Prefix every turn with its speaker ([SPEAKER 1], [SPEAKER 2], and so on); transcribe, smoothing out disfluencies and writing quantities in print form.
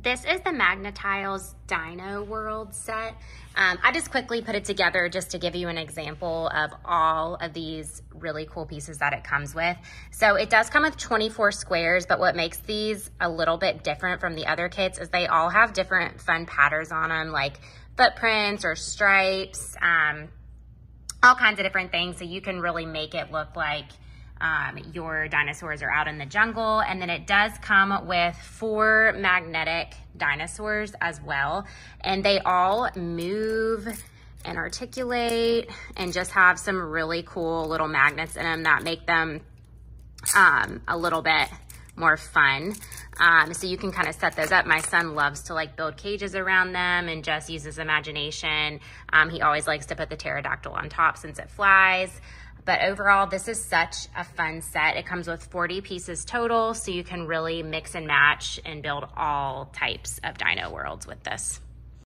[SPEAKER 1] This is the Magnetiles Dino World set. I just quickly put it together just to give you an example of all of these really cool pieces that it comes with. So it does come with 24 squares, but what makes these a little bit different from the other kits is they all have different fun patterns on them, like footprints or stripes, all kinds of different things. So you can really make it look like your dinosaurs are out in the jungle. And then it does come with 4 magnetic dinosaurs as well. And they all move and articulate and just have some really cool little magnets in them that make them a little bit more fun. So you can kind of set those up. My son loves to like build cages around them and just use his imagination. He always likes to put the pterodactyl on top since it flies. But overall, this is such a fun set. It comes with 40 pieces total, so you can really mix and match and build all types of dino worlds with this.